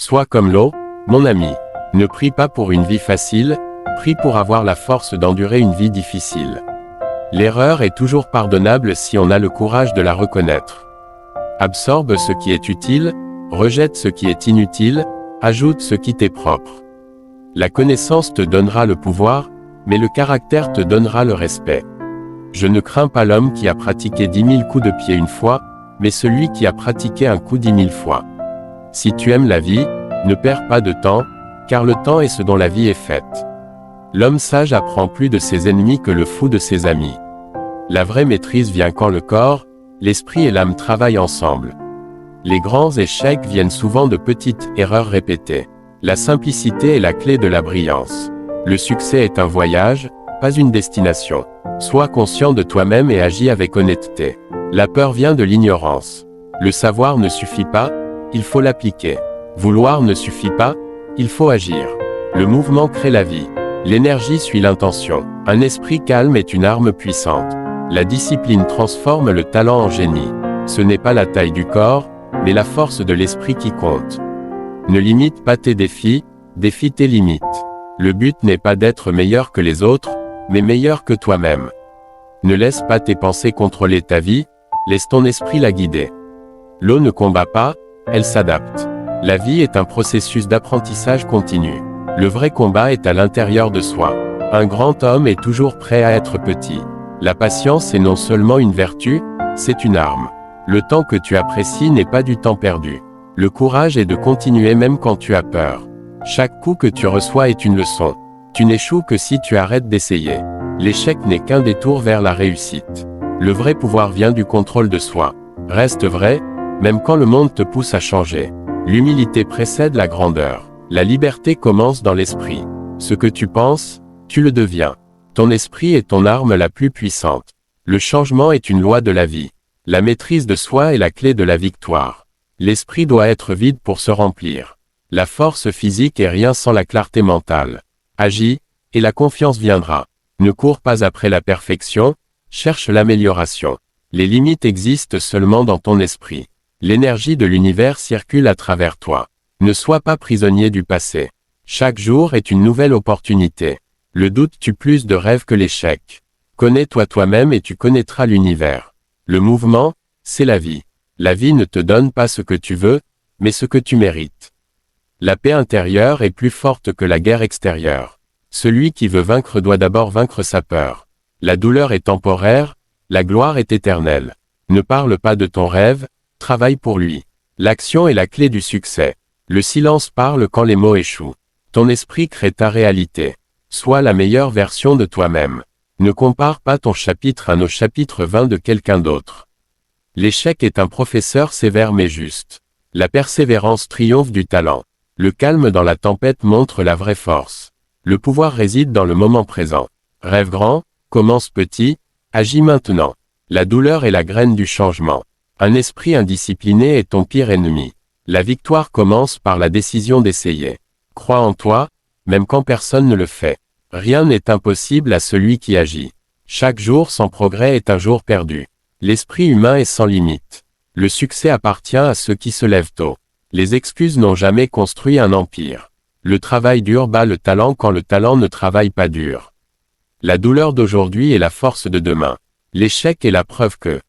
Sois comme l'eau, mon ami. Ne prie pas pour une vie facile, prie pour avoir la force d'endurer une vie difficile. L'erreur est toujours pardonnable si on a le courage de la reconnaître. Absorbe ce qui est utile, rejette ce qui est inutile, ajoute ce qui t'est propre. La connaissance te donnera le pouvoir, mais le caractère te donnera le respect. Je ne crains pas l'homme qui a pratiqué 10 000 coups de pied une fois, mais celui qui a pratiqué un coup 10 000 fois. Si tu aimes la vie, ne perds pas de temps, car le temps est ce dont la vie est faite. L'homme sage apprend plus de ses ennemis que le fou de ses amis. La vraie maîtrise vient quand le corps, l'esprit et l'âme travaillent ensemble. Les grands échecs viennent souvent de petites erreurs répétées. La simplicité est la clé de la brillance. Le succès est un voyage, pas une destination. Sois conscient de toi-même et agis avec honnêteté. La peur vient de l'ignorance. Le savoir ne suffit pas, il faut l'appliquer. Vouloir ne suffit pas, il faut agir. Le mouvement crée la vie. L'énergie suit l'intention. Un esprit calme est une arme puissante. La discipline transforme le talent en génie. Ce n'est pas la taille du corps, mais la force de l'esprit qui compte. Ne limite pas tes défis, défie tes limites. Le but n'est pas d'être meilleur que les autres, mais meilleur que toi-même. Ne laisse pas tes pensées contrôler ta vie, laisse ton esprit la guider. L'eau ne combat pas, elle s'adapte. La vie est un processus d'apprentissage continu. Le vrai combat est à l'intérieur de soi. Un grand homme est toujours prêt à être petit. La patience est non seulement une vertu, c'est une arme. Le temps que tu apprécies n'est pas du temps perdu. Le courage est de continuer même quand tu as peur. Chaque coup que tu reçois est une leçon. Tu n'échoues que si tu arrêtes d'essayer. L'échec n'est qu'un détour vers la réussite. Le vrai pouvoir vient du contrôle de soi. Reste vrai, même quand le monde te pousse à changer. L'humilité précède la grandeur. La liberté commence dans l'esprit. Ce que tu penses, tu le deviens. Ton esprit est ton arme la plus puissante. Le changement est une loi de la vie. La maîtrise de soi est la clé de la victoire. L'esprit doit être vide pour se remplir. La force physique est rien sans la clarté mentale. Agis, et la confiance viendra. Ne cours pas après la perfection, cherche l'amélioration. Les limites existent seulement dans ton esprit. L'énergie de l'univers circule à travers toi. Ne sois pas prisonnier du passé. Chaque jour est une nouvelle opportunité. Le doute tue plus de rêves que l'échec. Connais-toi toi-même et tu connaîtras l'univers. Le mouvement, c'est la vie. La vie ne te donne pas ce que tu veux, mais ce que tu mérites. La paix intérieure est plus forte que la guerre extérieure. Celui qui veut vaincre doit d'abord vaincre sa peur. La douleur est temporaire, la gloire est éternelle. Ne parle pas de ton rêve, travaille pour lui. L'action est la clé du succès. Le silence parle quand les mots échouent. Ton esprit crée ta réalité. Sois la meilleure version de toi-même. Ne compare pas ton chapitre 1 au chapitre 20 de quelqu'un d'autre. L'échec est un professeur sévère mais juste. La persévérance triomphe du talent. Le calme dans la tempête montre la vraie force. Le pouvoir réside dans le moment présent. Rêve grand, commence petit, agis maintenant. La douleur est la graine du changement. Un esprit indiscipliné est ton pire ennemi. La victoire commence par la décision d'essayer. Crois en toi, même quand personne ne le fait. Rien n'est impossible à celui qui agit. Chaque jour sans progrès est un jour perdu. L'esprit humain est sans limite. Le succès appartient à ceux qui se lèvent tôt. Les excuses n'ont jamais construit un empire. Le travail dur bat le talent quand le talent ne travaille pas dur. La douleur d'aujourd'hui est la force de demain. L'échec est la preuve que